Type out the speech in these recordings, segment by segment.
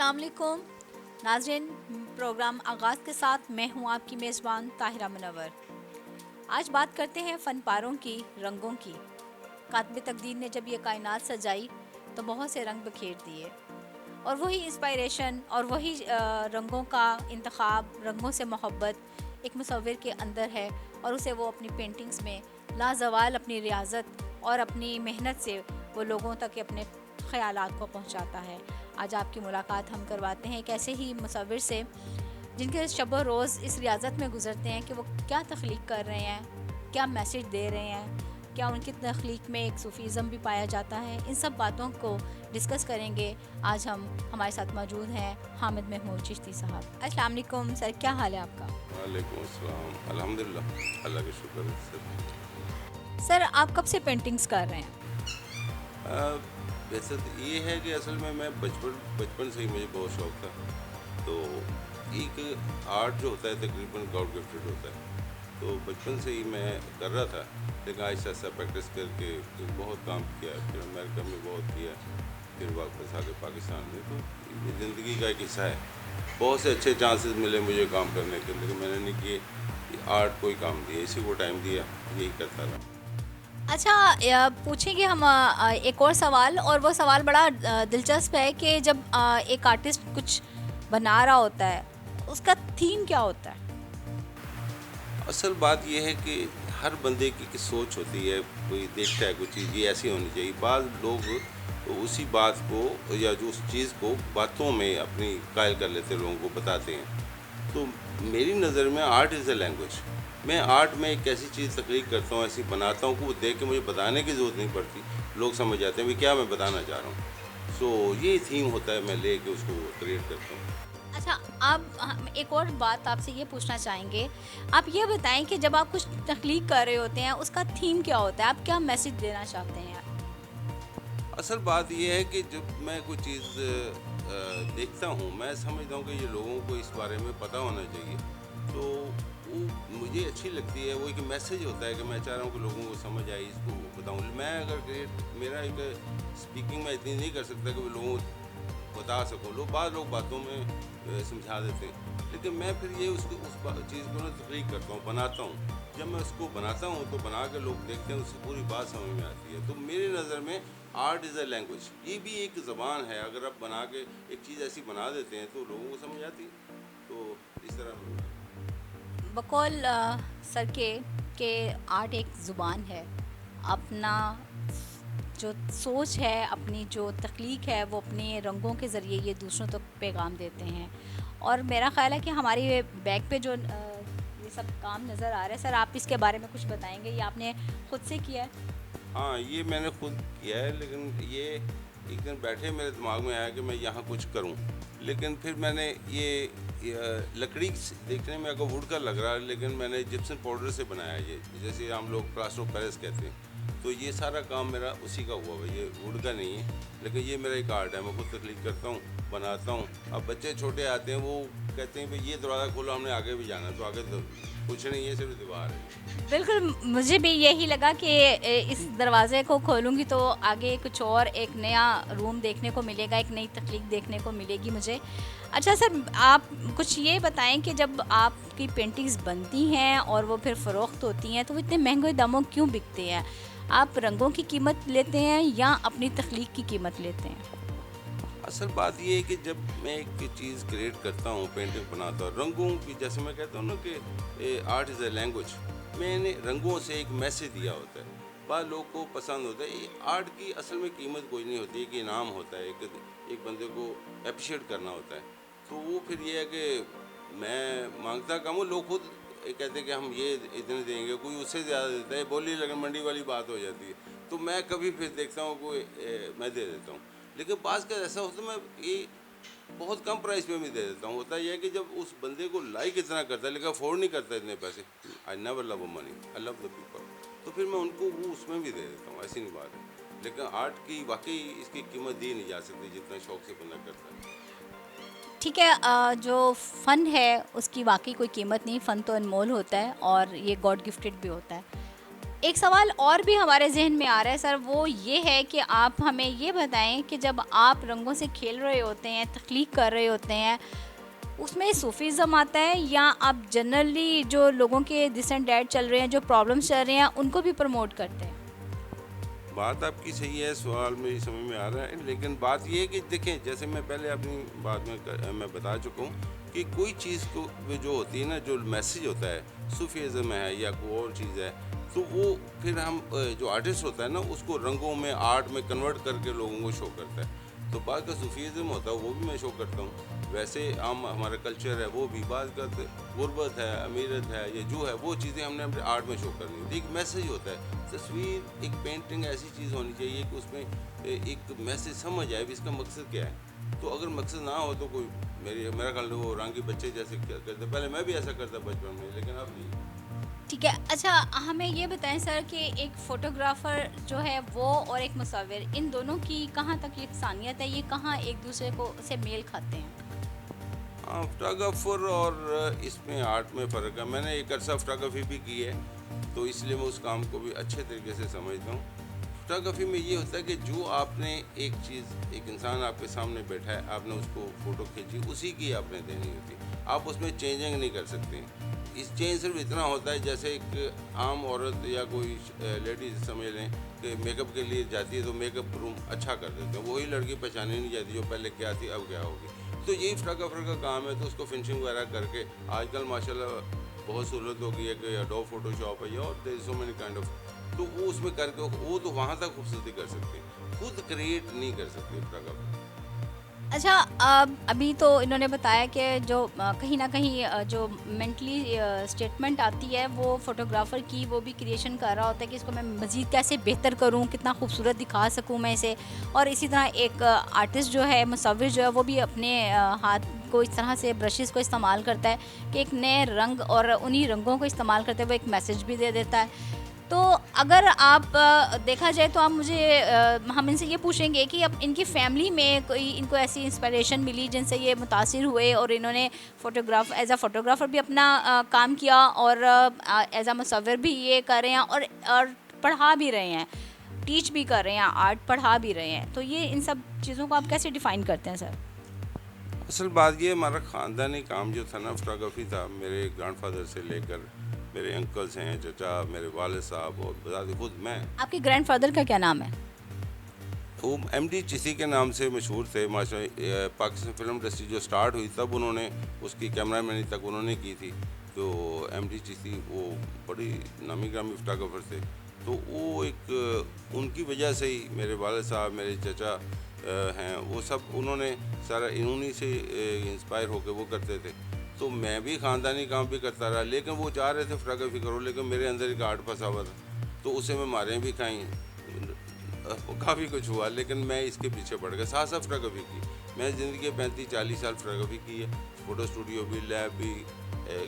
अस्सलाम वालेकुम नाज़रीन। प्रोग्राम आगाज़ के साथ मैं हूं आपकी मेज़बान ताहिरा मुनव्वर। आज बात करते हैं फ़नपारों की, रंगों की। कातिब तकदीर ने जब ये कायनात सजाई तो बहुत से रंग बखेर दिए, और वही इंस्पायरेशन और वही रंगों का इंतखाब, रंगों से मोहब्बत एक मुसव्विर के अंदर है, और उसे वो अपनी पेंटिंग्स में लाजवाल अपनी रियाजत और अपनी मेहनत से वो लोगों तक अपने ख़यालात को पहुंचाता है। आज आपकी मुलाकात हम करवाते हैं एक ऐसे ही मुसव्विर से जिनके शब रोज़ इस रियाजत में गुजरते हैं कि वो क्या तख्लीक कर रहे हैं, क्या मैसेज दे रहे हैं, क्या उनकी तख्लीक में एक सूफ़ीज़म भी पाया जाता है। इन सब बातों को डिस्कस करेंगे। आज हमारे साथ मौजूद हैं हामिद महमूद चिश्ती साहब। अस्सलाम वालेकुम सर, क्या हाल है आपका? वालेकुम अस्सलाम। अल्हम्दुलिल्लाह, अल्लाह का शुक्र है सर। सर, आप कब से पेंटिंग्स कर रहे हैं? वैसे तो ये है कि असल में मैं बचपन बचपन से ही मुझे बहुत शौक़ था। तो एक आर्ट जो होता है तकरीबन गॉड गिफ्टेड होता है, तो बचपन से ही मैं कर रहा था। लेकिन आहिस्ता आहिस्ता प्रैक्टिस करके बहुत काम किया, फिर अमेरिका में बहुत किया, फिर वापस आके पाकिस्तान में। तो ये ज़िंदगी का एक हिस्सा है। बहुत से अच्छे चांसेस मिले मुझे काम करने के, लेकिन मैंने नहीं किए। आर्ट को ही काम दिया, इसी को टाइम दिया, यही करता रहा। अच्छा, पूछेंगे हम एक और सवाल, और वो सवाल बड़ा दिलचस्प है कि जब एक आर्टिस्ट कुछ बना रहा होता है, उसका थीम क्या होता है? असल बात यह है कि हर बंदे की सोच होती है। कोई देखता है कोई चीज़ ये ऐसी होनी चाहिए। बाद लोग उसी बात को या जो उस चीज़ को बातों में अपनी कायल कर लेते हैं, लोगों को बताते हैं। तो मेरी नज़र में आर्ट इज़ अ लैंग्वेज। मैं आर्ट में एक ऐसी चीज़ तख्लीक करता हूँ, ऐसी बनाता हूँ कि वो देख के मुझे बताने की ज़रूरत नहीं पड़ती। लोग समझ जाते हैं भाई क्या मैं बताना चाह रहा हूँ। सो ये थीम होता है, मैं ले उसको क्रिएट करता हूँ। अच्छा, आप हम एक और बात आपसे ये पूछना चाहेंगे। आप ये बताएं कि जब आप कुछ तख्लीक कर रहे होते हैं, उसका थीम क्या होता है? आप क्या मैसेज देना चाहते हैं? असल बात यह है कि जब मैं कोई चीज़ देखता हूँ, मैं समझता हूँ कि ये लोगों को इस बारे में पता होना चाहिए। तो वो मुझे अच्छी लगती है। वो एक मैसेज होता है कि मैं चाह रहा हूँ कि लोगों को समझ आए, इसको बताऊँ। मैं अगर मेरा एक स्पीकिंग में इतनी नहीं कर सकता कि मैं लोगों को बता सकूँ। लोग बातों में समझा देते हैं, लेकिन मैं फिर ये उसको चीज़ को ना तख्लीक करता हूँ, बनाता हूँ। जब मैं उसको बनाता हूँ तो बना के लोग देखते हैं, उससे पूरी बात समझ में आती है। तो मेरी नज़र में आर्ट इज़ अ लैंग्वेज। ये भी एक ज़बान है। अगर आप बना के एक चीज़ ऐसी बना देते हैं तो लोगों को समझ आती है। तो इस तरह बकौल सर के आर्ट एक ज़ुबान है। अपना जो सोच है, अपनी जो तख्लीक है, वो अपने रंगों के ज़रिए ये दूसरों तक पैगाम देते हैं। और मेरा ख़्याल है कि हमारी बैग पे जो ये सब काम नज़र आ रहा है, सर आप इसके बारे में कुछ बताएंगे? ये आपने ख़ुद से किया है? हाँ, ये मैंने खुद किया है, लेकिन ये एक दिन बैठे मेरे दिमाग में आया कि मैं यहाँ कुछ करूँ। लेकिन फिर मैंने ये लकड़ी देखने में अगर वुड का लग रहा है, लेकिन मैंने जिप्सम पाउडर से बनाया है। ये जैसे हम लोग प्लास्टर ऑफ पेरिस कहते हैं। तो ये सारा काम मेरा उसी का हुआ है, ये वुड का नहीं है। लेकिन ये मेरा एक आर्ट है, मैं खुद तख्लीक करता हूँ, बनाता हूँ। अब बच्चे छोटे आते हैं, वो कहते हैं भाई ये दरवाज़ा खोलो, हमने आगे भी जाना है। तो आगे तो कुछ नहीं है, सिर्फ दीवार है। बिल्कुल, मुझे भी यही लगा कि इस दरवाज़े को खोलूँगी तो आगे कुछ और एक नया रूम देखने को मिलेगा, एक नई तख्लीक देखने को मिलेगी मुझे। अच्छा सर, आप कुछ ये बताएं कि जब आपकी पेंटिंग्स बनती हैं और वो फिर फ़रोख्त होती हैं, तो वो इतने महंगे दामों क्यों बिकते हैं? आप रंगों की कीमत लेते हैं या अपनी तख्लीक की कीमत लेते हैं? असल बात ये है कि जब मैं एक चीज़ क्रिएट करता हूँ, पेंटिंग बनाता हूँ, रंगों की, जैसे मैं कहता हूँ ना कि आर्ट इज़ अ लैंग्वेज। मैंने रंगों से एक मैसेज दिया होता है, बाद लोग को पसंद होता है। ये आर्ट की असल में कीमत कोई नहीं होती है, कि इनाम होता है, एक बंदे को अप्रिशिएट करना होता है। तो वो फिर ये है कि मैं मांगता कम हूँ, लोग खुद कहते हैं कि हम ये इतने देंगे, कोई उससे ज़्यादा देता है। बोली लगन मंडी वाली बात हो जाती है। तो मैं कभी फिर देखता हूँ कोई मैं दे देता हूँ। लेकिन पास का ऐसा होता है, मैं ये बहुत कम प्राइस में भी दे देता हूँ। होता यह है कि जब उस बंदे को लाइक इतना करता है, लेकिन अफोर्ड नहीं करता इतने पैसे। I never love money, I love the people. तो फिर मैं उनको वो उसमें भी दे देता हूँ, ऐसी नहीं बात है। लेकिन आर्ट की वाकई इसकी कीमत दी नहीं जा सकती जितना शौक से बंदा करता है। ठीक है, जो फ़न है उसकी वाकई कोई कीमत नहीं, फ़न तो अनमोल होता है और ये गॉड गिफ्टेड भी होता है। एक सवाल और भी हमारे ज़हन में आ रहा है सर, वो ये है कि आप हमें ये बताएं कि जब आप रंगों से खेल रहे होते हैं, तख्लीक कर रहे होते हैं, उसमें सूफ़ीज़्म आता है या आप जनरली जो लोगों के दिस एंड डैट चल रहे हैं, जो प्रॉब्लम्स चल रहे हैं, उनको भी प्रमोट करते हैं? बात आपकी सही है, सवाल मेरी समझ में आ रहा है, लेकिन बात ये है कि देखें, जैसे मैं पहले अपनी बात में मैं बता चुका हूँ कि कोई चीज़ को जो होती है ना, जो मैसेज होता है, सूफीज़्म है या कोई और चीज़ है, तो वो फिर हम जो आर्टिस्ट होता है ना, उसको रंगों में, आर्ट में कन्वर्ट करके लोगों को शो करता है। तो बात का सूफीज़्म होता है वो भी मैं शो करता हूँ। वैसे हम हमारा कल्चर है वो भी, बात का गुर्बत है, अमीरत है, ये जो है वो चीज़ें हमने अपने आर्ट में शो करनी होती है। एक मैसेज होता है, तस्वीर, एक पेंटिंग ऐसी चीज़ होनी चाहिए कि उसमें एक मैसेज समझ आए भी इसका मकसद क्या है। तो अगर मकसद ना हो तो कोई मेरा ख्याल वो रंगी बच्चे जैसे करते, पहले मैं भी ऐसा करता बचपन में, लेकिन अब नहीं। ठीक है। अच्छा, हमें ये बताएं सर कि एक फ़ोटोग्राफ़र जो है वो और एक मुसव्विर, इन दोनों की कहाँ तक यकसानियत है? ये कहाँ एक दूसरे को से मेल खाते हैं? हाँ, फोटोग्राफर और इसमें आर्ट में फ़र्क है। मैंने एक अरसा फोटोग्राफी भी की है, तो इसलिए मैं उस काम को भी अच्छे तरीके से समझता हूँ। फोटोग्राफी में ये होता है कि जो आपने एक चीज़, एक इंसान आपके सामने बैठा है, आपने उसको फ़ोटो खींची, उसी की आपने देनी होती है। आप उसमें चेंजिंग नहीं कर सकते। इस चेंज सिर्फ इतना होता है, जैसे एक आम औरत या कोई लेडीज समझ लें कि मेकअप के लिए जाती है तो मेकअप रूम अच्छा कर देते हैं, वही लड़की पहचानी नहीं जाती जो पहले क्या थी अब क्या होगी। तो यही फोटोग्राफर का काम है, तो उसको फिनिशिंग वगैरह करके, आजकल माशाल्लाह बहुत सहूलत हो गई है कि एडोब फोटोशॉप है और there so many kind of, तो वो उसमें करके वो तो वहाँ तक खूबसूरती कर सकते हैं, खुद क्रिएट नहीं कर सकते फोटोग्राफर। अच्छा, अभी तो इन्होंने बताया कि जो कहीं न कहीं जो मेंटली स्टेटमेंट आती है वो फ़ोटोग्राफ़र की, वो भी क्रिएशन कर रहा होता है कि इसको मैं मज़ीद कैसे बेहतर करूँ, कितना खूबसूरत दिखा सकूँ मैं इसे। और इसी तरह एक आर्टिस्ट जो है, मुसव्विर जो है, वो भी अपने हाथ को इस तरह से ब्रशेज़ को इस्तेमाल करता है कि एक नए रंग, और उन्हीं रंगों को इस्तेमाल करते हुए एक मैसेज भी दे देता है। तो अगर आप देखा जाए तो आप मुझे हम इनसे ये पूछेंगे कि अब इनकी फैमिली में कोई इनको ऐसी इंस्पिरेशन मिली जिनसे ये मुतासिर हुए और इन्होंने एज अ फ़ोटोग्राफ़र भी अपना काम किया और एज अ मुसव्विर भी ये कर रहे हैं और पढ़ा भी रहे हैं, टीच भी कर रहे हैं, आर्ट पढ़ा भी रहे हैं। तो ये इन सब चीज़ों को आप कैसे डिफ़ाइन करते हैं सर? असल बात ये, हमारा ख़ानदानी काम जो था ना, फोटोग्राफी था। मेरे ग्रैंडफादर से लेकर मेरे अंकल्स हैं, चचा, मेरे वालिद साहब और बता खुद मैं, आपके ग्रैंडफ़ादर का क्या नाम है? वो एमडी चिसी के नाम से मशहूर थे। पाकिस्तान फिल्म इंडस्ट्री जो स्टार्ट हुई तब उन्होंने उसकी कैमरामैनी तक उन्होंने की थी। तो एमडी चिसी वो बड़ी नामी ग्रामी फोटोग्राफर थे। तो वो एक उनकी वजह से ही मेरे वालिद साहब, मेरे चचा हैं, वो सब उन्होंने सारा इन्हीं से इंस्पायर होकर वो करते थे। तो मैं भी ख़ानदानी काम भी करता रहा, लेकिन वो चाह रहे थे फोटोग्राफी करो, लेकिन मेरे अंदर एक आर्ट फंसा हुआ था, तो उसे मैं मारें भी खाई, काफ़ी कुछ हुआ, लेकिन मैं इसके पीछे पड़ गया। साथ साथ फोटोग्राफी की मैं ज़िंदगी के 35-40 साल फोटोग्राफी की है। फ़ोटो स्टूडियो भी, लैब भी,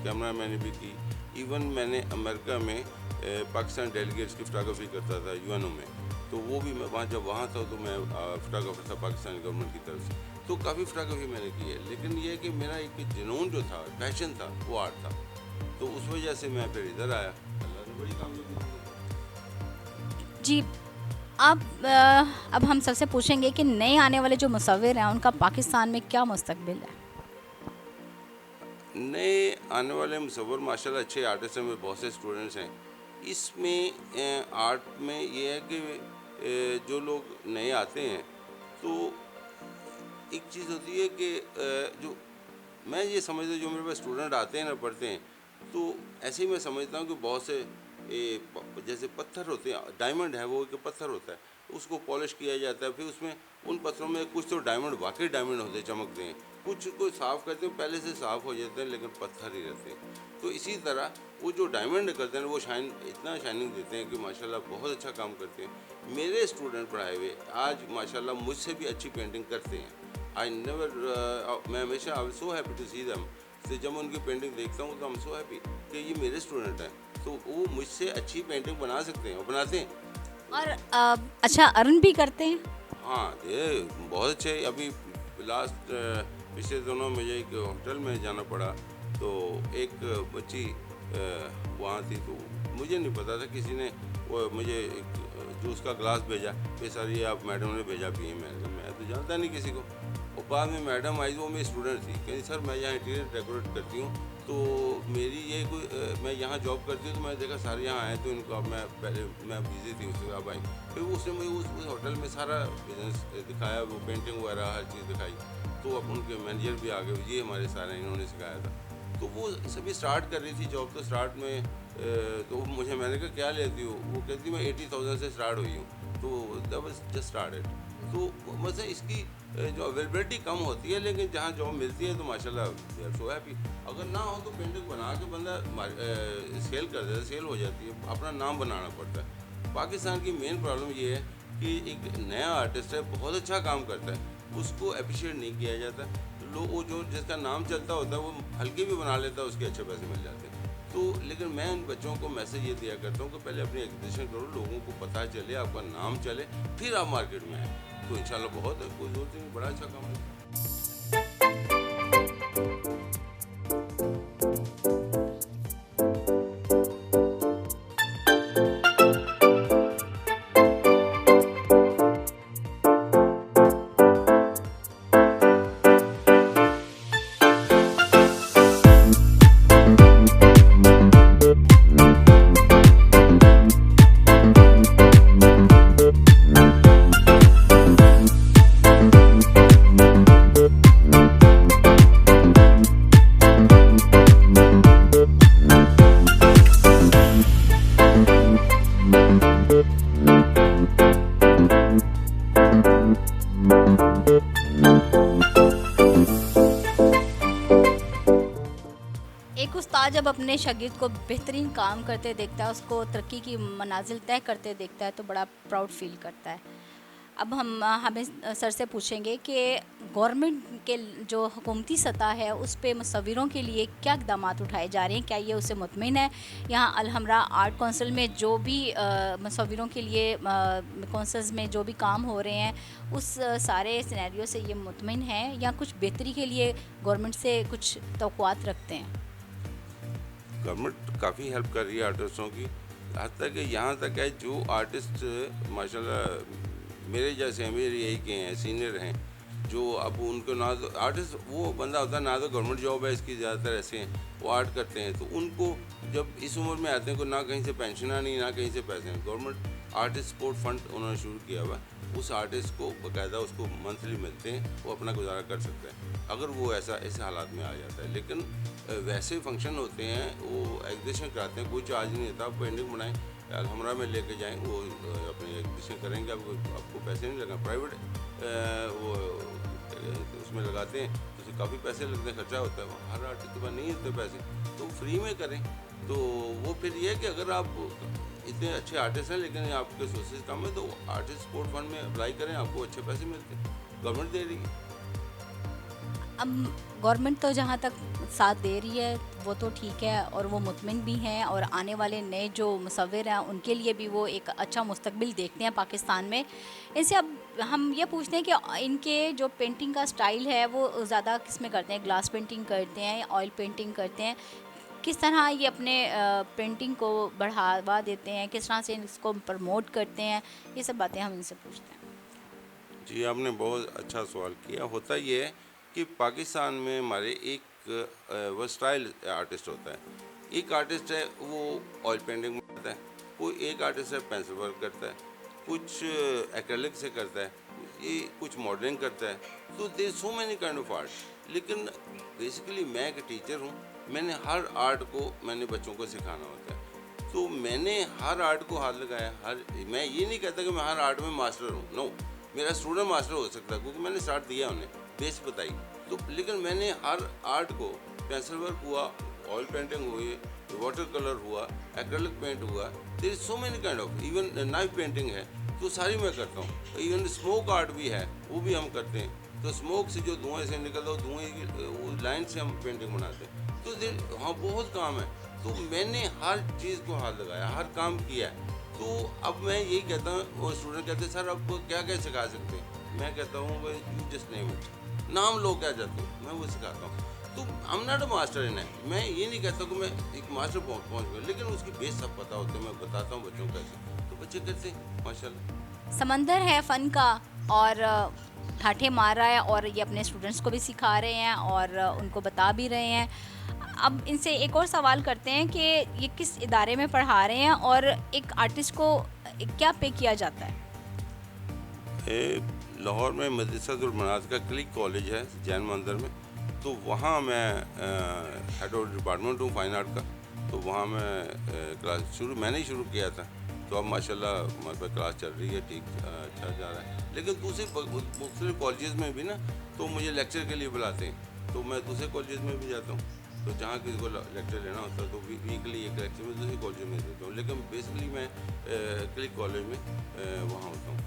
कैमरा मैंने भी की। इवन मैंने अमेरिका में पाकिस्तान डेलीगेट्स की फ़ोटोग्राफी करता था यूएनओ में, तो वो भी मैं जब वहाँ था तो मैं फ़ोटोग्राफर था पाकिस्तानी गवर्नमेंट की तरफ से। तो काफ़ी फ़ोटोग्राफी मैंने की है, लेकिन ये है कि मेरा एक जुनून जो था, पैशन था, वो आर्ट था। तो उस वजह से मैं फिर इधर आया। अल्लाह ने बड़ी कामयाबी दी। जी, आप अब हम सबसे पूछेंगे कि नए आने वाले जो मुसव्विर हैं उनका पाकिस्तान में क्या मुस्तकबिल है? नए आने वाले मुसव्विर माशाल्लाह अच्छे आर्टिस्ट हैं, मेरे बहुत से स्टूडेंट्स हैं। इसमें आर्ट में ये है कि जो लोग नए आते हैं, तो एक चीज़ होती है कि जो मैं ये समझता हूँ, जो मेरे पास स्टूडेंट आते हैं ना, पढ़ते हैं, तो ऐसे ही मैं समझता हूँ कि बहुत से जैसे पत्थर होते हैं, डायमंड है वो एक पत्थर होता है, उसको पॉलिश किया जाता है, फिर उसमें उन पत्थरों में कुछ तो डायमंड, वाकई डायमंड होते हैं, चमकते हैं, कुछ को साफ़ करते हैं, पहले से साफ़ हो जाते हैं, लेकिन पत्थर ही रहते हैं। तो इसी तरह वो जो डायमंड करते हैं वो इतना शाइनिंग देते हैं कि माशाल्लाह बहुत अच्छा काम करते हैं। मेरे स्टूडेंट पढ़ाए हुए आज माशाल्लाह मुझसे भी अच्छी पेंटिंग करते हैं। मैं हमेशा I am so happy to see them. तो जब मैं उनकी पेंटिंग देखता हूँ तो आई एम सो हैप्पी कि ये मेरे स्टूडेंट हैं, तो वो मुझसे अच्छी पेंटिंग बना सकते हैं और बनाते हैं। और अच्छा अर्न भी करते हैं? हाँ, ये बहुत अच्छे। अभी लास्ट पिछले दिनों मुझे एक होटल में जाना पड़ा, तो एक बच्ची वहाँ थी, तो मुझे नहीं पता था, किसी ने वो मुझे एक जूस का गिलास भेजा कि सर ये आप मैडम ने भेजा पिए। मैं तो जानता नहीं किसी को। और बाद में मैडम आई, वो मेरी स्टूडेंट थी, कहती सर मैं यहाँ इंटीरियर डेकोरेट करती हूँ, तो मेरी ये कोई मैं यहाँ जॉब करती हूँ, तो मैंने देखा सारे यहाँ आए, तो इनको अब मैं पहले मैं बिजी थी उससे अब आई। फिर उसने मुझे उस होटल में सारा बिजनेस दिखाया, वो पेंटिंग वगैरह हर चीज़ दिखाई। तो अब उनके मैनेजर भी आ गए, ये हमारे सारे इन्होंने सिखाया था। तो वो सभी स्टार्ट कर रही थी जॉब। तो स्टार्ट में तो मुझे मैंने कहा क्या लेती हो, वो कहती मैं 80,000 से स्टार्ट हुई हूँ। तो दैट वाज जस्ट स्टार्टेड। तो मतलब इसकी जो अवेलेबिलिटी कम होती है, लेकिन जहाँ जॉब मिलती है तो माशाल्लाह वी आर सो हैप्पी। अगर ना हो तो पेंटिंग बना के बंदा सेल कर देता है, सेल हो जाती है, अपना नाम बनाना पड़ता है। पाकिस्तान की मेन प्रॉब्लम ये है कि एक नया आर्टिस्ट है, बहुत अच्छा काम करता है, उसको अप्रिशिएट नहीं किया जाता। लोग वो जो जिसका नाम चलता होता है वो हल्के भी बना लेता है, उसके अच्छे पैसे मिल जाते हैं। तो लेकिन मैं उन बच्चों को मैसेज ये दिया करता हूँ कि पहले अपनी एग्जीबिशन करो, लोगों को पता चले, आपका नाम चले, फिर आप मार्केट में आए, तो इंशाल्लाह बहुत है, कोई जरूरत नहीं, बड़ा अच्छा काम है। एक उस्ताद जब अपने शागिर्द को बेहतरीन काम करते देखता है, उसको तरक्की की मनाजिल तय करते देखता है, तो बड़ा प्राउड फील करता है। अब हमें सर से पूछेंगे कि गवर्नमेंट के जो हुकूमती सतह है उस पे मुसव्विरों के लिए क्या इक़दाम उठाए जा रहे हैं, क्या ये उससे मुतमिन है? यहाँ अल-हमरा आर्ट काउंसिल में जो भी मुसव्विरों के लिए काउंसिल्स में जो भी काम हो रहे हैं, उस सारे सिनेरियो से ये मुतमिन है या कुछ बेहतरी के लिए गवर्नमेंट से कुछ तवक्कुआत रखते हैं? गवर्नमेंट काफ़ी हेल्प कर रही है आर्टिस्टों की, हद तक यहाँ तक है जो आर्टिस्ट माशाल्लाह मेरे जैसे हैं, मेरे यही के हैं, सीनियर हैं, जो अब उनको ना तो आर्टिस्ट वो बंदा होता है, ना तो गवर्नमेंट जॉब है इसकी, ज़्यादातर ऐसे हैं वो आर्ट करते हैं, तो उनको जब इस उम्र में आते हैं को ना कहीं से पेंशन आनी, ना कहीं से पैसे हैं। गवर्नमेंट आर्टिस्ट सपोर्ट फंड उन्होंने शुरू किया हुआ, उस आर्टिस्ट को बाकायदा उसको मंथली मिलते हैं, वो अपना गुजारा कर सकता है अगर वो ऐसे हालात में आ जाता है। लेकिन वैसे फंक्शन होते हैं, वो एग्जीबिशन कराते हैं, कोई चार्ज नहीं होता, आप पेंटिंग बनाएं, हमरा में लेके जाएं, वो अपनी एग्जीबिशन करेंगे, आपको पैसे नहीं लगा। प्राइवेट वो उसमें लगाते हैं तो काफ़ी पैसे लगते हैं, खर्चा होता है, हर आर्टिस्ट के पास नहीं होते पैसे, तो फ्री में करें। तो वो फिर ये है कि अगर आप इतने अच्छे आर्टिस्ट हैं लेकिन आपके सोर्सेज कम है, तो आर्टिस्ट सपोर्ट फंड में अप्लाई करें, आपको अच्छे पैसे मिलते हैं, गवर्नमेंट दे रही है। अब गवर्नमेंट तो जहाँ तक साथ दे रही है वो तो ठीक है, और वो मुतमिन भी हैं, और आने वाले नए जो मुसव्विर हैं उनके लिए भी वो एक अच्छा मुस्तकबिल देखते हैं पाकिस्तान में। इनसे अब हम ये पूछते हैं कि इनके जो पेंटिंग का स्टाइल है वो ज़्यादा किस में करते हैं, ग्लास पेंटिंग करते हैं या ऑयल पेंटिंग करते हैं? किस तरह ये अपने पेंटिंग को बढ़ावा देते हैं, किस तरह से इसको प्रमोट करते हैं, ये सब बातें हम इनसे पूछते हैं। जी, आपने बहुत अच्छा सवाल किया। होता ये है कि पाकिस्तान में हमारे एक वर्सटाइल आर्टिस्ट होता है। एक आर्टिस्ट है वो ऑयल पेंटिंग बनाता है, कोई एक आर्टिस्ट है पेंसिल वर्क करता है, कुछ एक्रेलिक से करता है, ये कुछ मॉडलिंग करता है। तो there so many kind of art. लेकिन बेसिकली मैं एक टीचर हूँ, मैंने हर आर्ट को मैंने बच्चों को सिखाना होता है, तो मैंने हर आर्ट को हाथ लगाया। मैं ये नहीं कहता कि मैं हर आर्ट में मास्टर हूँ, नो, मेरा स्टूडेंट मास्टर हो सकता है क्योंकि मैंने स्टार्ट दिया उन्हें, बेस बताई। तो लेकिन मैंने हर आर्ट को, पेंसिल वर्क हुआ, ऑयल पेंटिंग हुई, वाटर कलर हुआ, एक्रेलिक पेंट हुआ, there is so many kind of, even knife painting है तो सारी मैं करता हूँ। इवन स्मोक आर्ट भी है, वो भी हम करते हैं। तो स्मोक से जो धुएँ से निकलता है, धुएँ की लाइन से हम पेंटिंग बनाते हैं। तो हाँ, बहुत काम है। तो मैंने हर चीज़ को हाथ लगाया, हर काम किया है। तो अब मैं यही कहता हूँ, और स्टूडेंट कहते हैं सर आपको क्या क्या सिखा सकते हैं? मैं कहता हूँ भाई यू जस्ट नेम इट, नाम लो क्या चाहते हो, मैं वो सिखाता हूँ। तो I am not a master in है, मैं ये नहीं कहता कि मैं एक मास्टर पहुँच गया, लेकिन उसकी बेस सब पता होते हैं, मैं बताता हूँ बच्चों को कैसे। बच्चे करते हैं माशाल्लाह। समंदर है फ़न का और ठाठे मार रहा है और ये अपने स्टूडेंट्स को भी सिखा रहे हैं और उनको बता भी रहे हैं। अब इनसे एक और सवाल करते हैं कि ये किस इदारे में पढ़ा रहे हैं और एक आर्टिस्ट को क्या पे किया जाता है? लाहौर में मदरसातुल मनाज़ का क्लिक कॉलेज है जैन मंदिर में, तो वहाँ मैं हेड ऑफ डिपार्टमेंट हूँ फाइन आर्ट का। तो वहाँ मैं क्लास मैंने ही शुरू किया था, तो अब माशाल्लाह हमारे पास क्लास चल रही है, ठीक अच्छा जा रहा है। लेकिन दूसरे मुख्तलिफ कॉलेजेस में भी ना तो मुझे लेक्चर के लिए बुलाते हैं, तो मैं दूसरे कॉलेजेस में भी जाता हूँ। तो जहाँ किसी को लेक्चर लेना होता है तो वीकली एक लेक्चर में दूसरे कॉलेज में देता हूँ, लेकिन बेसिकली मैं क्लिक कॉलेज में वहाँ होता हूँ।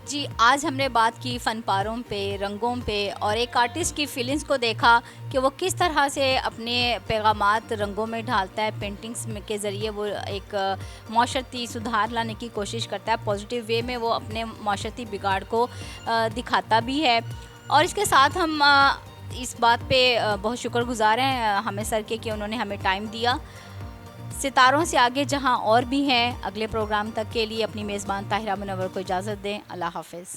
जी, आज हमने बात की फ़नपारों पे, रंगों पे और एक आर्टिस्ट की फीलिंग्स को देखा कि वो किस तरह से अपने पैगामात रंगों में ढालता है। पेंटिंग्स में के ज़रिए वो एक माशरती सुधार लाने की कोशिश करता है, पॉजिटिव वे में वो अपने माशरती बिगाड़ को दिखाता भी है। और इसके साथ हम इस बात पे बहुत शुक्रगुज़ार हैं हमें सर के कि उन्होंने हमें टाइम दिया। सितारों से आगे जहां और भी हैं, अगले प्रोग्राम तक के लिए अपनी मेज़बान ताहिरा मुनव्वर को इजाज़त दें। अल्लाह हाफ़िज़।